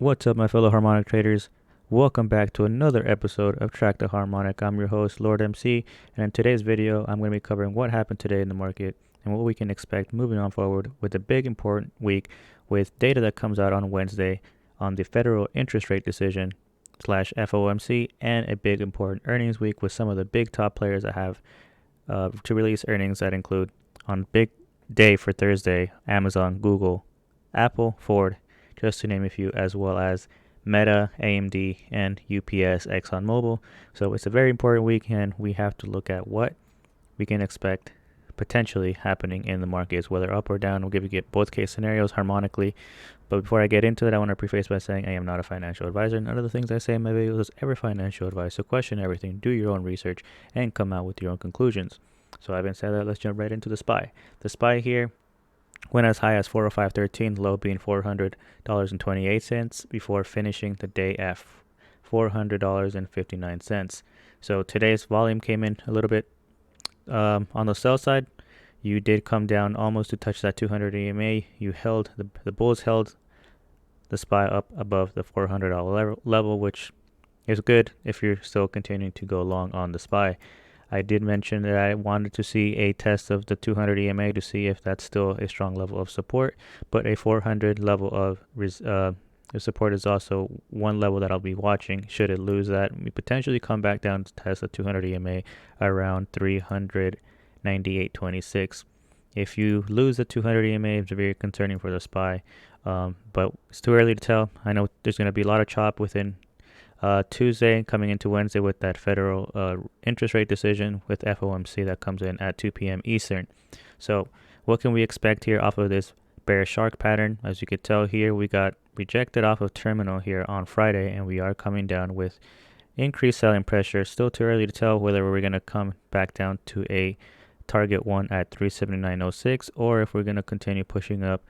What's up, my fellow harmonic traders? Welcome back to another episode of Track the Harmonic. I'm your host, Lord MC, and in today's video, I'm going to be covering what happened today in the market and what we can expect moving on forward with a big important week with data that comes out on Wednesday on the federal interest rate decision / FOMC, and a big important earnings week with some of the big top players that have to release earnings that include on big day for Thursday, Amazon, Google, Apple, Ford, just to name a few, as well as Meta, AMD, and UPS, ExxonMobil. So it's a very important week, and we have to look at what we can expect potentially happening in the markets, whether up or down. We'll give you both case scenarios harmonically. But before I get into it, I want to preface by saying I am not a financial advisor. None of the things I say in my videos is ever financial advice. So question everything, do your own research, and come out with your own conclusions. So having said that, let's jump right into the SPY. The SPY here went as high as 405.13, low being $400.28 before finishing the day at $400.59. So today's volume came in a little bit on the sell side. You did come down almost to touch that 200 EMA. You held the bulls held the SPY up above the $400 level, which is good if you're still continuing to go long on the SPY. I did mention that I wanted to see a test of the 200 EMA to see if that's still a strong level of support, but a 400 level of support is also one level that I'll be watching. Should it lose that, we potentially come back down to test the 200 EMA around 398.26. If you lose the 200 EMA, it's very concerning for the SPY, but it's too early to tell. I know there's going to be a lot of chop within Tuesday coming into Wednesday with that federal interest rate decision with FOMC that comes in at 2 p.m. Eastern. So what can we expect here off of this bear shark pattern? As you could tell here, we got rejected off of terminal here on Friday, and we are coming down with increased selling pressure. Still too early to tell whether we're going to come back down to a target one at 379.06 or if we're going to continue pushing up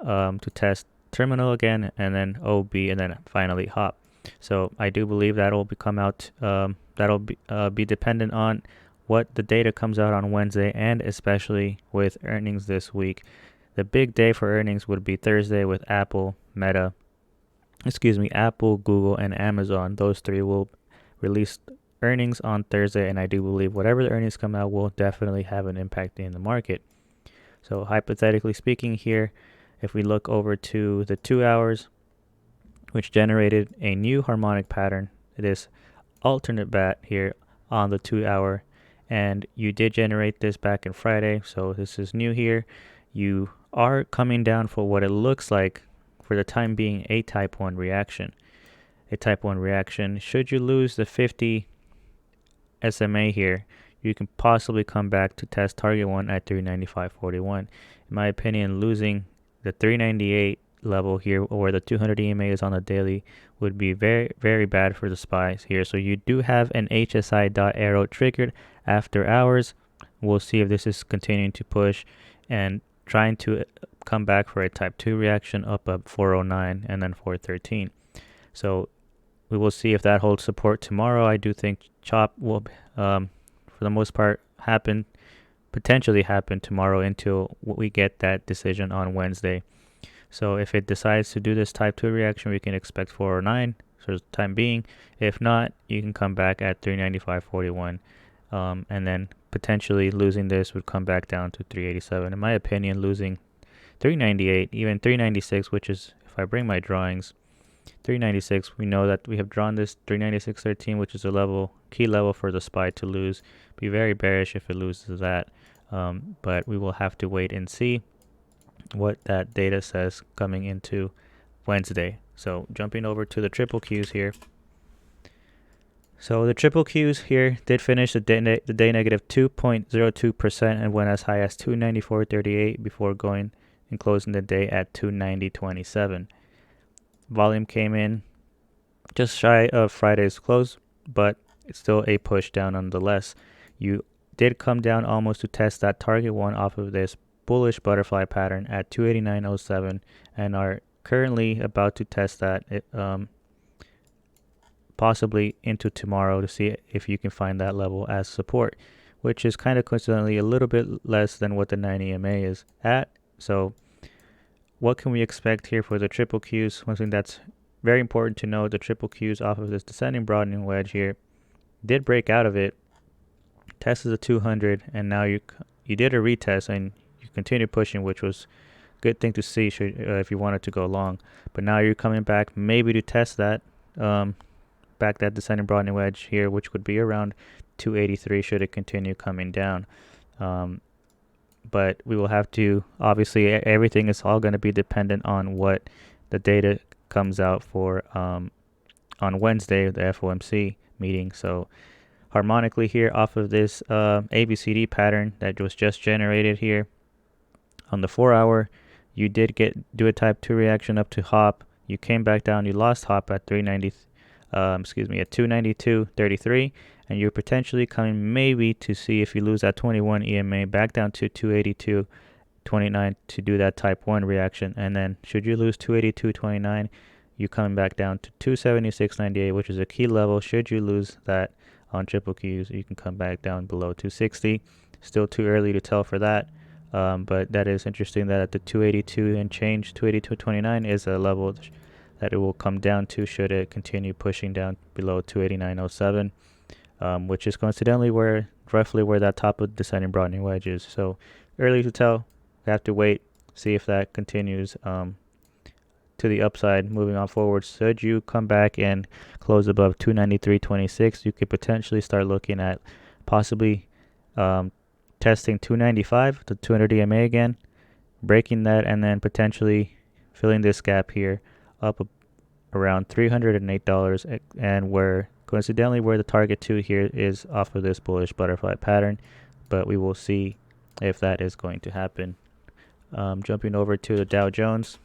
to test terminal again, and then OB, and then finally hop. So I do believe that'll be dependent on what the data comes out on Wednesday, and especially with earnings this week. The big day for earnings would be Thursday with Apple, Google, and Amazon. Those three will release earnings on Thursday, and I do believe whatever the earnings come out will definitely have an impact in the market. So hypothetically speaking here, if we look over to the 2 hours, which generated a new harmonic pattern, this alternate bat here on the 2 hour, and you did generate this back in Friday, so this is new here. You are coming down for what it looks like for the time being a type 1 reaction. A type 1 reaction, should you lose the 50 SMA here, you can possibly come back to test target 1 at 395.41. In my opinion, losing the 398 level here, where the 200 EMA is on the daily, would be very, very bad for the SPYs here. So you do have an HSI dot arrow triggered after hours. We'll see if this is continuing to push and trying to come back for a type 2 reaction up at 409 and then 413. So we will see if that holds support tomorrow. I do think chop will for the most part potentially happen tomorrow until we get that decision on Wednesday. So if it decides to do this type 2 reaction, we can expect 409 for the time being. If not, you can come back at 395.41, and then potentially losing this would come back down to 387. In my opinion, losing 398, even 396, which is, if I bring my drawings, 396, we know that we have drawn this 396.13, which is a key level for the SPY to lose. Be very bearish if it loses that, but we will have to wait and see what that data says coming into Wednesday. So jumping over to the triple Qs here. So the triple Qs here did finish the day negative 2.02% and went as high as 294.38 before going and closing the day at 290.27. Volume came in just shy of Friday's close, but it's still a push down nonetheless. You did come down almost to test that target one off of this bullish butterfly pattern at 289.07 and are currently about to test that possibly into tomorrow to see if you can find that level as support, which is kind of coincidentally a little bit less than what the 9 EMA is at. So what can we expect here for the triple Qs? One thing that's very important to note the triple Qs off of this descending broadening wedge here did break out of it, tested the 200, and now you did a retest and you continue pushing, which was a good thing to see if you wanted to go long. But now you're coming back maybe to test that back that descending broadening wedge here, which would be around 283 should it continue coming down. But we will have to, obviously everything is all going to be dependent on what the data comes out for on Wednesday, the FOMC meeting. So harmonically here off of this ABCD pattern that was just generated here on the 4 hour, you did do a type 2 reaction up to hop. You came back down, you lost hop at 292.33, and you're potentially coming maybe to see if you lose that 21 EMA back down to 282.29 to do that type 1 reaction. And then should you lose 282.29, you coming back down to 276.98, which is a key level. Should you lose that on triple Qs, you can come back down below 260. Still too early to tell for that. But that is interesting that at the 282 and change, 282.29 is a level that it will come down to should it continue pushing down below 289.07, which is coincidentally roughly where that top of descending broadening wedge is. So early to tell. We have to wait, see if that continues to the upside moving on forward. Should you come back and close above 293.26, you could potentially start looking at possibly testing 295 to 200 EMA again, breaking that, and then potentially filling this gap here up around $308, and where coincidentally where the target 2 here is off of this bullish butterfly pattern. But we will see if that is going to happen. Jumping over to the Dow Jones.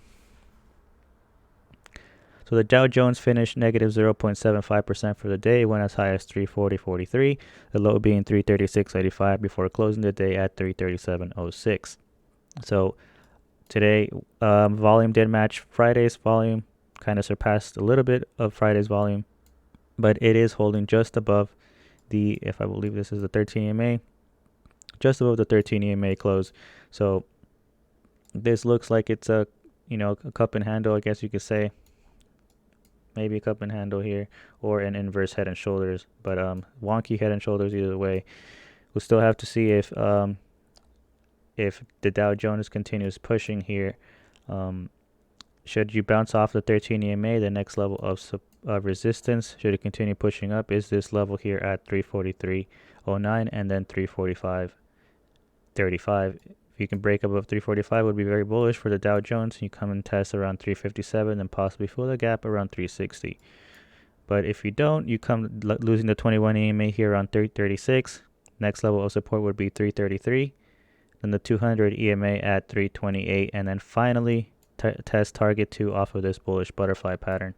So the Dow Jones finished negative 0.75% for the day, went as high as 340.43, the low being 336.85 before closing the day at 337.06. So today, volume did match Friday's volume, kind of surpassed a little bit of Friday's volume, but it is holding just above the, if I believe this is the 13 EMA, just above the 13 EMA close. So this looks like it's a cup and handle, I guess you could say. Maybe a cup and handle here, or an inverse head and shoulders, but wonky head and shoulders either way. We'll still have to see if the Dow Jones continues pushing here. Should you bounce off the 13 EMA, the next level of resistance, should it continue pushing up, is this level here at 343.09 and then 345.35. If you can break above 345, would be very bullish for the Dow Jones. You come and test around 357 and possibly fill the gap around 360. But if you don't, you come losing the 21 EMA here around 336. Next level of support would be 333. Then the 200 EMA at 328, and then finally test target 2 off of this bullish butterfly pattern.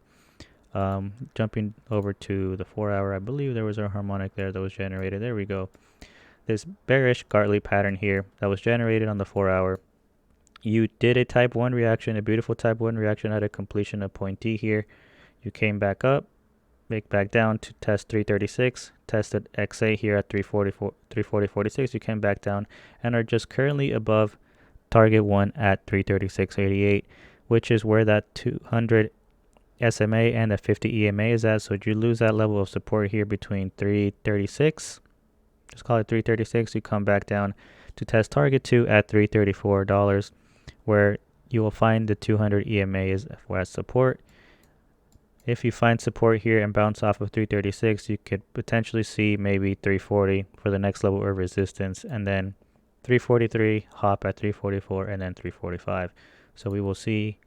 Jumping over to the 4 hour, I believe there was a harmonic there that was generated. There we go. This bearish Gartley pattern here that was generated on the 4 hour. You did a type 1 reaction, a beautiful type 1 reaction at a completion of point D here. You came back up, back down to test 336, tested XA here at 340.46. You came back down and are just currently above target 1 at 336.88, which is where that 200 SMA and the 50 EMA is at. So you lose that level of support here between 336, just call it 336, you come back down to test target 2 at $334, where you will find the 200 EMA is as support. If you find support here and bounce off of 336, you could potentially see maybe 340 for the next level of resistance, and then 343, hop at 344, and then 345. So we will see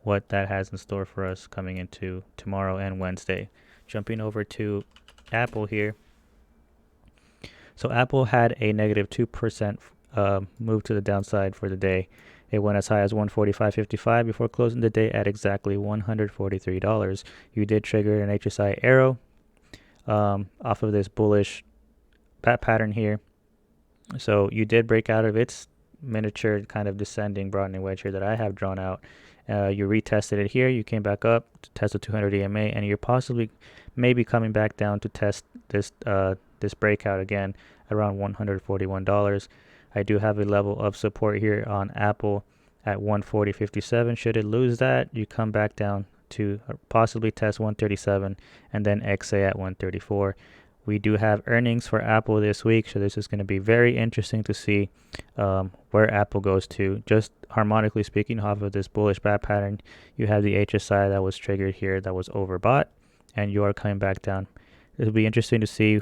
what that has in store for us coming into tomorrow and Wednesday. Jumping over to Apple here. So Apple had a negative 2% move to the downside for the day. It went as high as 145.55 before closing the day at exactly $143. You did trigger an HSI arrow off of this bullish pattern here. So you did break out of its miniature kind of descending broadening wedge here that I have drawn out. You retested it here. You came back up to test the 200 EMA, and you're possibly maybe coming back down to test this this breakout again around $141. I do have a level of support here on Apple at 140.57. Should it lose that, you come back down to possibly test 137 and then XA at 134. We do have earnings for Apple this week, so this is going to be very interesting to see where Apple goes to. Just harmonically speaking, off of this bullish bat pattern, you have the HSI that was triggered here that was overbought, and you are coming back down. It'll be interesting to see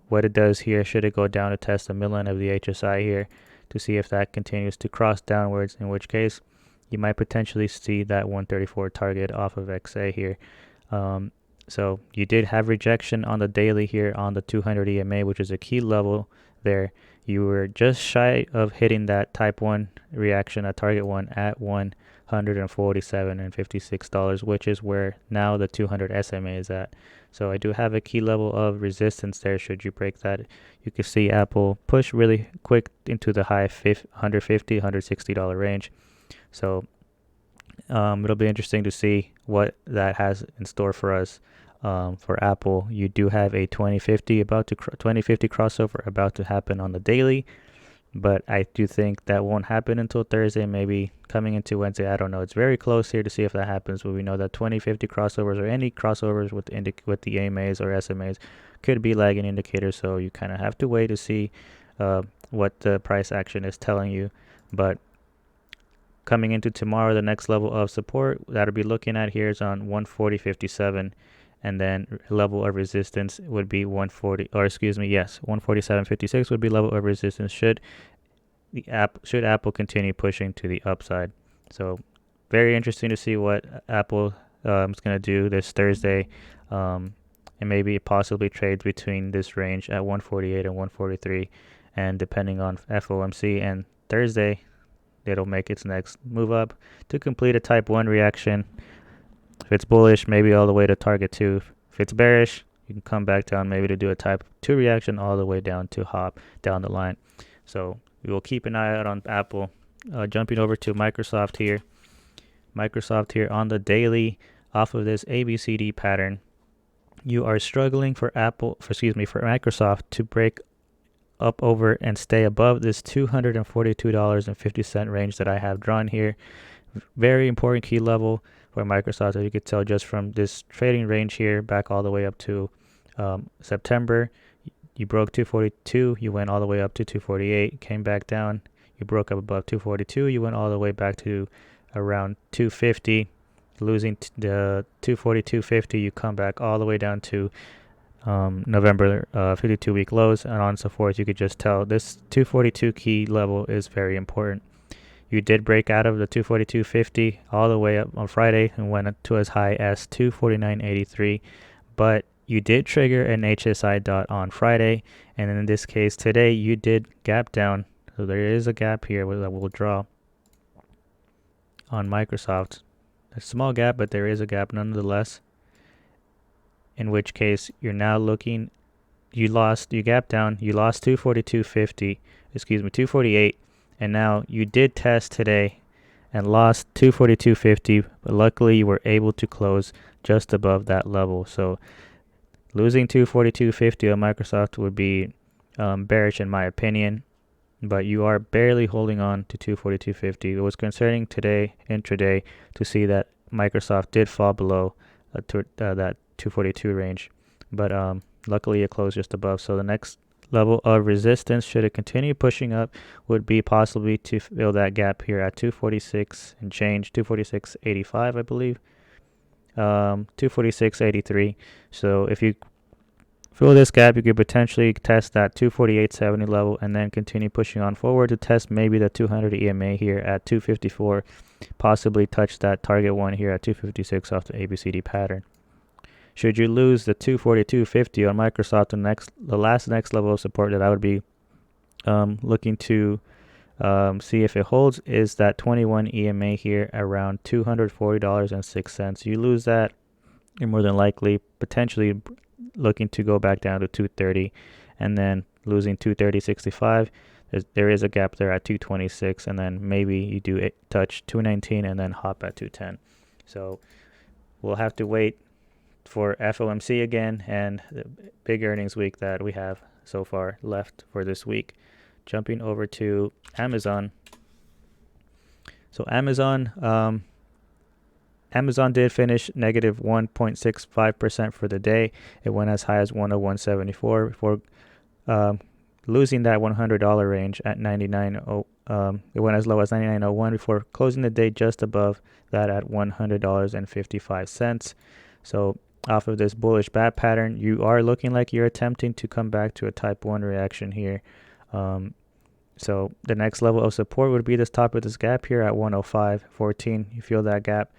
what it does here. Should it go down to test the midline of the HSI here to see if that continues to cross downwards, in which case you might potentially see that 134 target off of XA here. So you did have rejection on the daily here on the 200 EMA, which is a key level there. You were just shy of hitting that type 1 reaction at target 1 at $147.56, which is where now the 200 SMA is at. So I do have a key level of resistance there. Should you break that, you can see Apple push really quick into the high $150, $160 range. So it'll be interesting to see what that has in store for us. For Apple, you do have a 2050 crossover about to happen on the daily, but I do think that won't happen until Thursday, maybe coming into Wednesday. I don't know. It's very close here to see if that happens, but we know that 2050 crossovers or any crossovers with the AMAs or SMAs could be lagging indicators, so you kind of have to wait to see what the price action is telling you. But coming into tomorrow, the next level of support that I'll be looking at here is on 140.57. And then level of resistance would be 147.56 would be level of resistance should Apple continue pushing to the upside. So very interesting to see what Apple is going to do this Thursday, and maybe possibly trades between this range at 148 and 143, and depending on FOMC and Thursday, it'll make its next move up to complete a type 1 reaction. If it's bullish, maybe all the way to target 2. If it's bearish, you can come back down maybe to do a type 2 reaction all the way down to hop down the line. So we will keep an eye out on Apple. Jumping over to Microsoft here. Microsoft here on the daily off of this ABCD pattern. You are struggling for Microsoft to break up over and stay above this $242.50 range that I have drawn here. Very important key level for Microsoft, as you could tell just from this trading range here back all the way up to September. You broke 242, you went all the way up to 248, came back down, you broke up above 242, you went all the way back to around 250, losing the 242.50, you come back all the way down to November 52-week lows, and on and so forth. You could just tell this 242 key level is very important. You did break out of the 242.50 all the way up on Friday and went to as high as 249.83, but you did trigger an HSI dot on Friday, and in this case today you did gap down. So there is a gap here that we'll draw on Microsoft. A small gap, but there is a gap nonetheless. In which case you're now looking, you gap down, you lost 248, and now you did test today and lost 242.50, but luckily you were able to close just above that level. So losing 242.50 on Microsoft would be bearish in my opinion, but you are barely holding on to 242.50. It was concerning today, intraday, to see that Microsoft did fall below that 242 range, but luckily it closed just above. So the next level of resistance, should it continue pushing up, would be possibly to fill that gap here at 246 and change, 246.85 I believe, 246.83. So if you fill this gap, you could potentially test that 248.70 level and then continue pushing on forward to test maybe the 200 EMA here at 254, possibly touch that target one here at 256 off the ABCD pattern. Should you lose the 242.50 on Microsoft, the next level of support that I would be looking to see if it holds is that 21 EMA here around $240.06. You lose that, you're more than likely potentially looking to go back down to 230, and then losing 230.65. There is a gap there at 226, and then maybe you do touch 219 and then hop at 210. So we'll have to wait for FOMC again and the big earnings week that we have so far left for this week. Jumping over to Amazon. So Amazon, Amazon did finish negative 1.65% for the day. It went as high as 101.74 before losing that $100 range at 99. It went as low as 99.01 before closing the day just above that at $100.55. So off of this bullish bat pattern, you are looking like you're attempting to come back to a type 1 reaction here. So the next level of support would be this top of this gap here at 105.14. You feel that gap,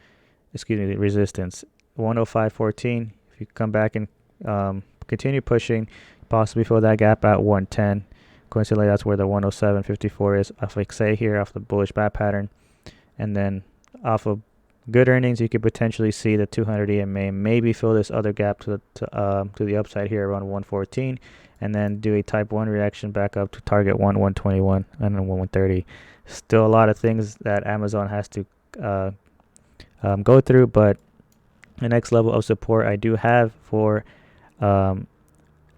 resistance 105.14. If you come back and continue pushing, possibly fill that gap at 110. Coincidentally, that's where the 107.54 is off XA here, off the bullish bat pattern. And then off of good earnings, you could potentially see the 200 EMA maybe fill this other gap to the upside here around 114, and then do a type 1 reaction back up to target 121 and then 130. Still a lot of things that Amazon has to go through, but the next level of support I do have for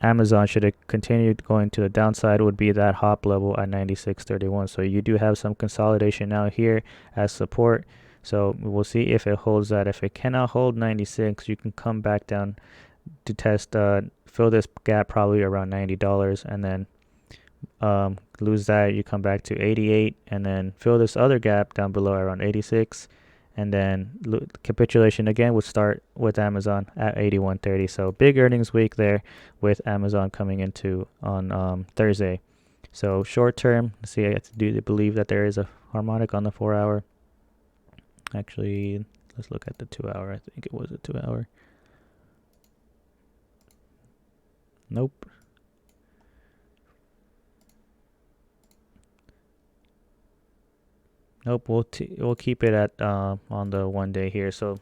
Amazon, should it continue going to the downside, would be that hop level at 96.31. So you do have some consolidation now here as support. So we'll see if it holds that. If it cannot hold 96, you can come back down to test, fill this gap probably around $90, and then lose that. You come back to 88, and then fill this other gap down below around 86. And then capitulation again would start with Amazon at 81.30. So big earnings week there with Amazon coming into on Thursday. So short term, let's see, I do believe that there is a harmonic on the 4 hour. Actually, let's look at the 2 hour. I think it was a 2 hour. Nope. Nope, we'll keep it at on the 1 day here. So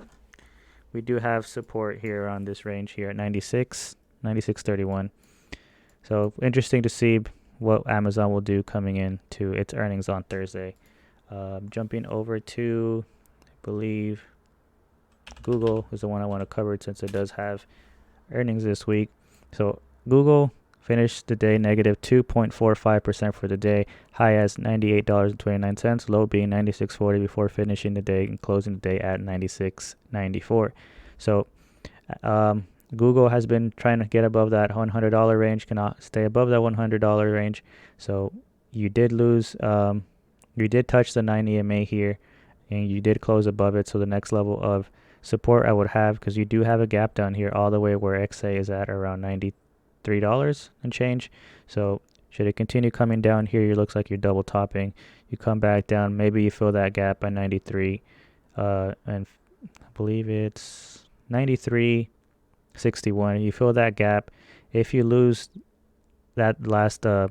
we do have support here on this range here at 96.31. So interesting to see what Amazon will do coming into its earnings on Thursday. Jumping over to, I believe, Google is the one I want to cover since it does have earnings this week. So Google finished the day negative 2.45% for the day, high as $98.29, low being $96.40 before finishing the day and closing the day at $96.94. So Google has been trying to get above that $100 range, cannot stay above that $100 range. So you did lose, you did touch the 9 EMA here, and you did close above it. So the next level of support I would have, because you do have a gap down here all the way where XA is at around $93 and change. So should it continue coming down here, it looks like you're double topping. You come back down, maybe you fill that gap by 93, and I believe it's 93.61. You fill that gap. If you lose that last that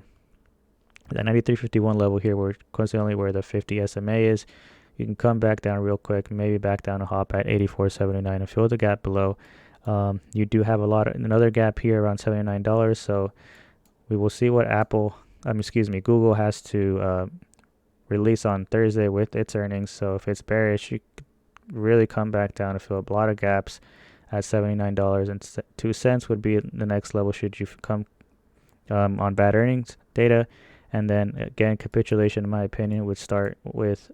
93.51 level here, where coincidentally where the 50 SMA is, you can come back down real quick, maybe back down a hop at 84.79 and fill the gap below. You do have another gap here around $79. So we will see what Google has to release on Thursday with its earnings. So if it's bearish, you could really come back down and fill up a lot of gaps at $79.02 would be the next level should you come on bad earnings data. And then again, capitulation, in my opinion, would start with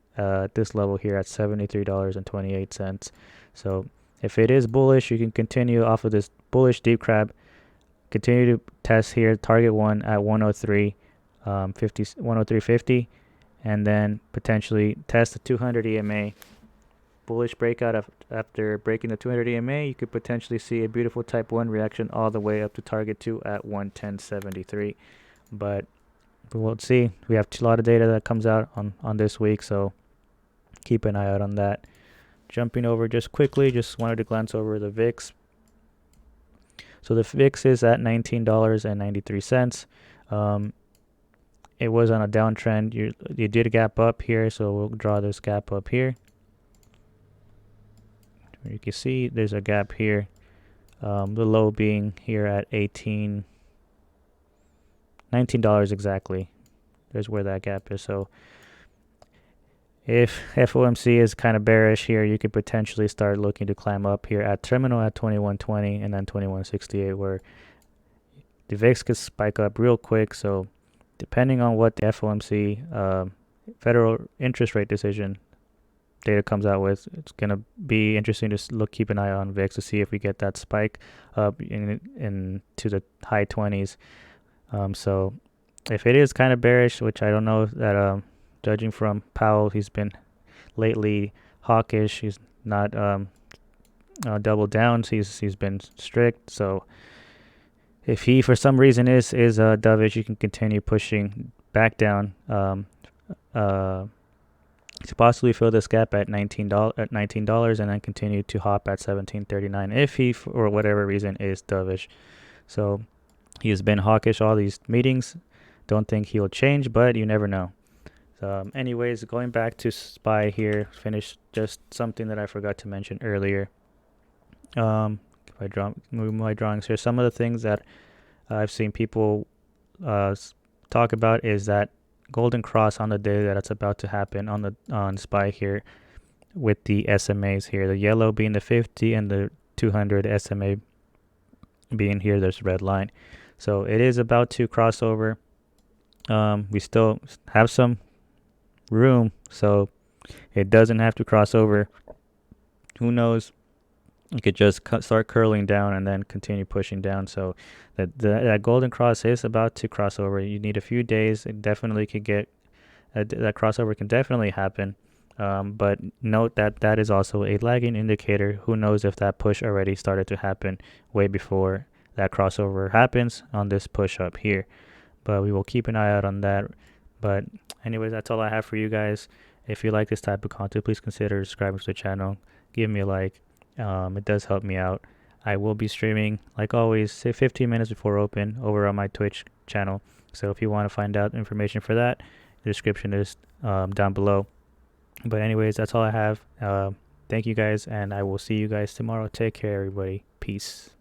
this level here at $73.28. So if it is bullish, you can continue off of this bullish deep crab, continue to test here, target one at 103.50, and then potentially test the 200 EMA. Bullish breakout after breaking the 200 EMA, you could potentially see a beautiful type 1 reaction all the way up to target 2 at 110.73. But we'll see. We have a lot of data that comes out on this week, so keep an eye out on that. Jumping over just quickly, just wanted to glance over the VIX. So the VIX is at $19.93. It was on a downtrend. You did a gap up here, so we'll draw this gap up here. You can see there's a gap here. The low being here at $19 exactly. There's where that gap is. So if FOMC is kind of bearish here, you could potentially start looking to climb up here at terminal at 2120 and then 2168, where the VIX could spike up real quick. So depending on what the FOMC federal interest rate decision data comes out with. It's gonna be interesting to keep an eye on VIX to see if we get that spike up into the high 20s. So if it is kind of bearish, which I don't know that judging from Powell, he's been lately hawkish. He's not double down. He's been strict. So if he for some reason is dovish, you can continue pushing back down to possibly fill this gap at $19 and then continue to hop at $17.39 if he for whatever reason is dovish. So he has been hawkish all these meetings. Don't think he'll change, but you never know. Anyways, going back to SPY here, finish just something that I forgot to mention earlier. If I move my drawings here, some of the things that I've seen people talk about is that golden cross on the day that it's about to happen on SPY here, with the SMAs here, the yellow being the 50 and the 200 SMA being here. There's red line, so it is about to cross over. We still have some room, so it doesn't have to cross over. Who knows? You could just start curling down and then continue pushing down. So that golden cross is about to cross over. You need a few days. It definitely could get that crossover can definitely happen. But note that is also a lagging indicator. Who knows if that push already started to happen way before that crossover happens on this push up here. But we will keep an eye out on that. But anyways, that's all I have for you guys. If you like this type of content, please consider subscribing to the channel. Give me a like. It does help me out. I will be streaming, like always, say 15 minutes before open over on my Twitch channel. So if you want to find out information for that, the description is down below. But anyways, that's all I have. Thank you guys, and I will see you guys tomorrow. Take care, everybody. Peace.